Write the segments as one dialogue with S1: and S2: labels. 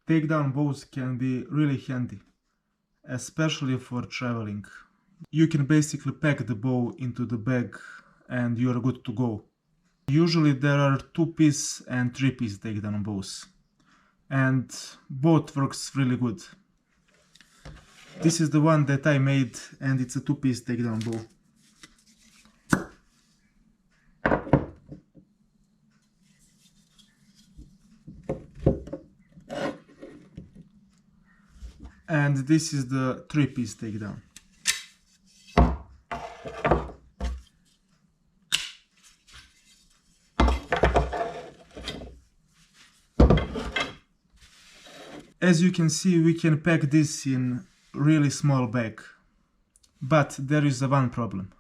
S1: Takedown bows can be really handy, especially for traveling. You can basically pack the bow into the bag and you're good to go. Usually there are 2-piece and 3-piece takedown bows, and both works really good. This is the one that I made, and it's a 2-piece takedown bow. And this is the 3-piece takedown. As you can see, we can pack this in really small bag. But there is one problem,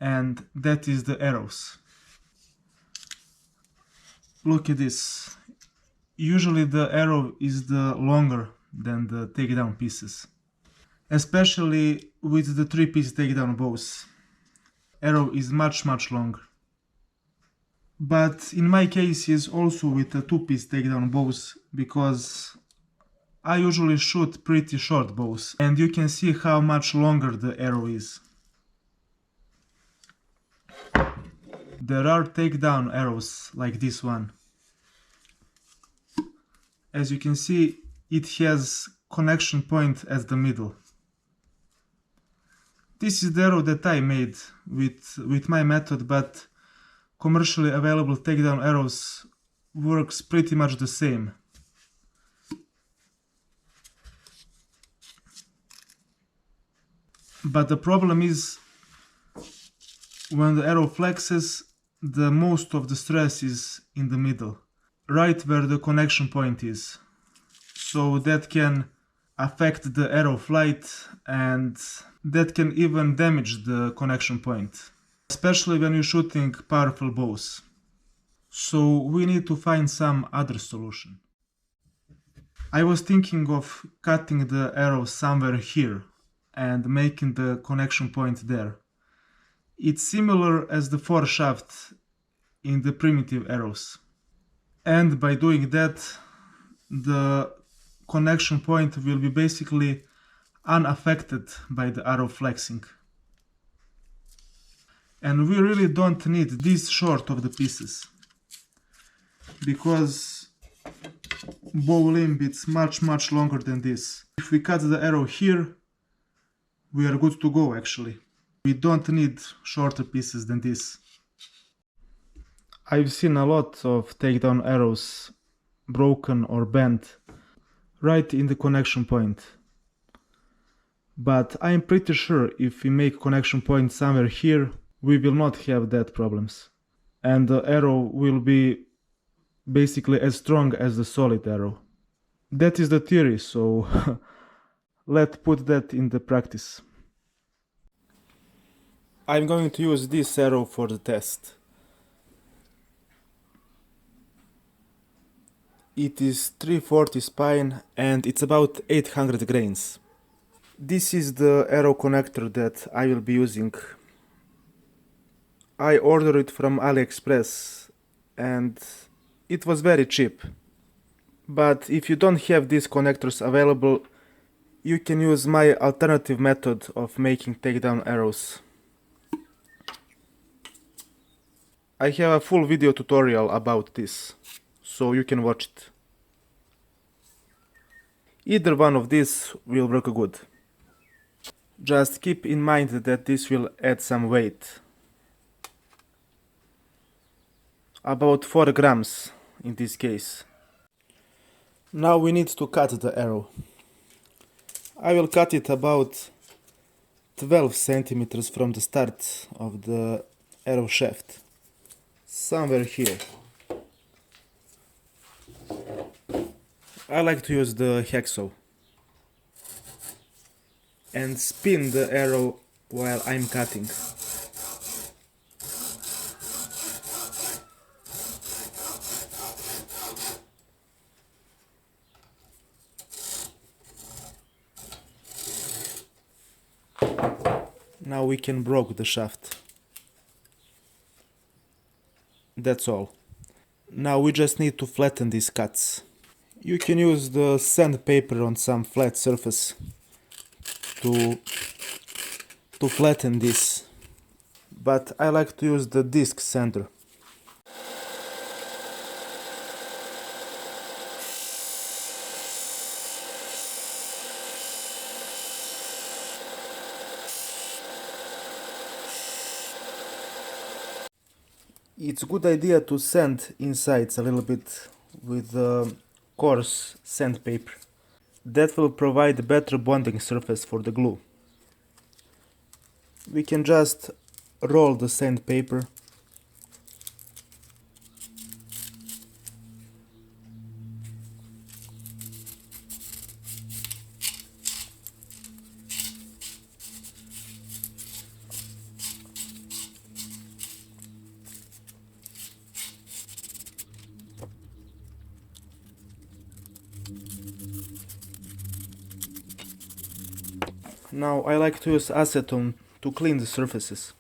S1: and that is the arrows. Look at this. Usually the arrow is the longer than the takedown pieces. Especially with the 3-piece takedown bows. Arrow is much longer. But in my case is also with the 2-piece takedown bows, because I usually shoot pretty short bows, and you can see how much longer the arrow is. There are takedown arrows like this one. As you can see, it has connection point at the middle. This is the arrow that I made with my method, but commercially available takedown arrows works pretty much the same. But the problem is, when the arrow flexes, the most of the stress is in the middle, right where the connection point is. So that can affect the arrow flight, and that can even damage the connection point, especially when you're shooting powerful bows. So we need to find some other solution. I was thinking of cutting the arrow somewhere here and making the connection point there. It's similar as the foreshaft in the primitive arrows. And by doing that, the connection point will be basically unaffected by the arrow flexing. And we really don't need this short of the pieces, because bow limb is much longer than this. If we cut the arrow here, we are good to go actually. We don't need shorter pieces than this. I've seen a lot of takedown arrows broken or bent right in the connection point. But I'm pretty sure if we make connection point somewhere here, we will not have that problems. And the arrow will be basically as strong as the solid arrow. That is the theory, so let's put that in the practice. I'm going to use this arrow for the test. It is 340 spine and it's about 800 grains. This is the arrow connector that I will be using. I ordered it from AliExpress and it was very cheap. But if you don't have these connectors available, you can use my alternative method of making takedown arrows. I have a full video tutorial about this, so you can watch it. Either one of these will work good. Just keep in mind that this will add some weight. About 4 grams in this case. Now we need to cut the arrow. I will cut it about 12 centimeters from the start of the arrow shaft. Somewhere here. I like to use the hacksaw and spin the arrow while I'm cutting. Now we can broke the shaft. That's all. Now we just need to flatten these cuts. You can use the sandpaper on some flat surface to flatten this, but I like to use the disc sander. It's a good idea to sand insides a little bit with coarse sandpaper. That will provide a better bonding surface for the glue. We can just roll the sandpaper Now I like to use acetone to clean the surfaces.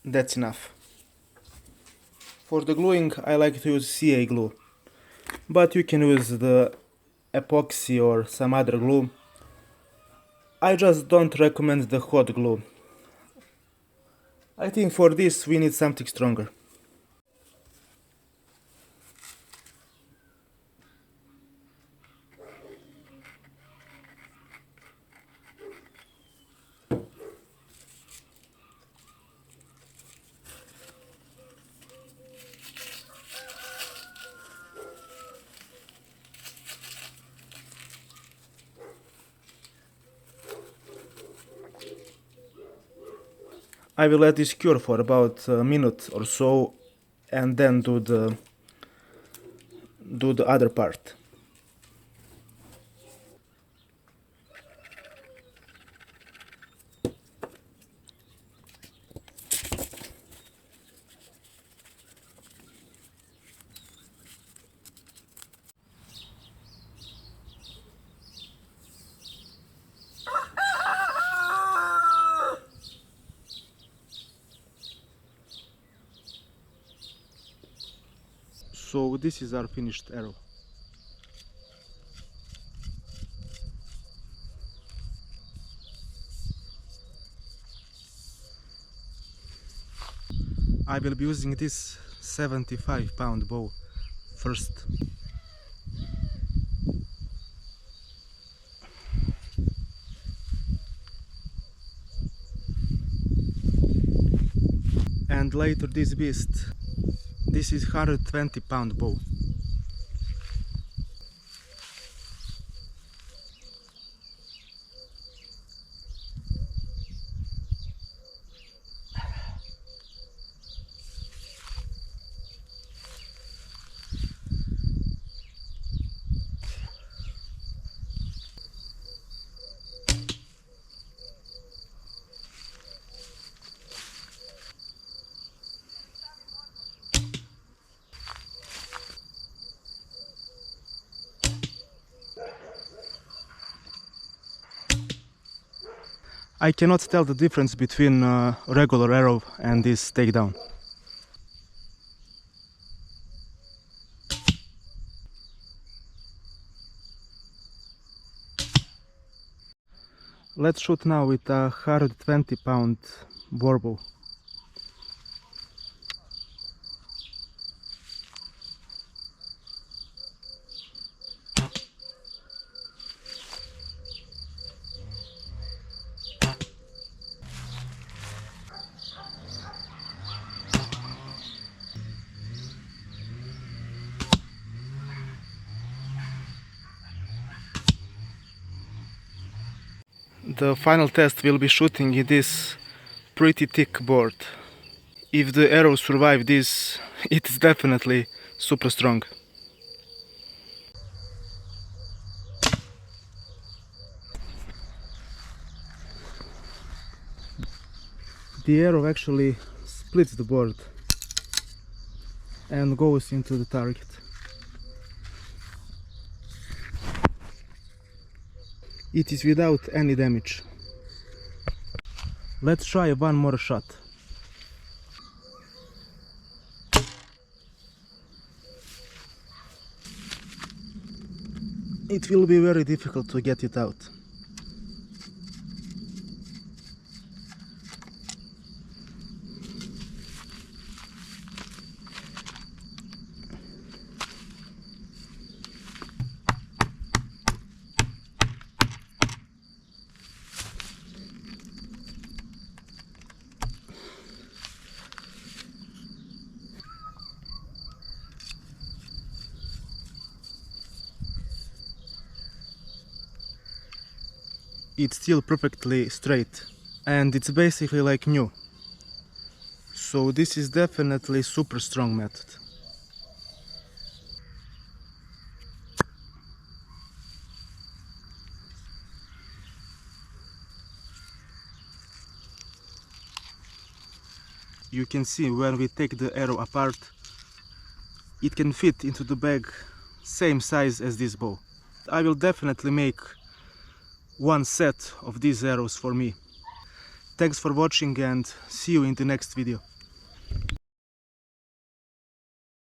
S1: That's enough. For the gluing I like to use CA glue, but you can use the epoxy or some other glue. I just don't recommend the hot glue. I think for this we need something stronger. I will let this cure for about a minute or so and then do the other part. So this is our finished arrow. I will be using this 75-pound bow first. And later this beast. This is 120-pound bow. I cannot tell the difference between a regular arrow and this takedown. Let's shoot now with a 120-pound boar bow. The final test will be shooting in this pretty thick board. If the arrow survives this, it is definitely super strong. The arrow actually splits the board. and goes into the target. It is without any damage. Let's try one more shot. It will be very difficult to get it out. It's still perfectly straight and it's basically like new. So this is definitely super strong method. You can see when we take the arrow apart, it can fit into the bag same size as this bow. I will definitely make one set of these arrows for me. Thanks for watching and see you in the next video.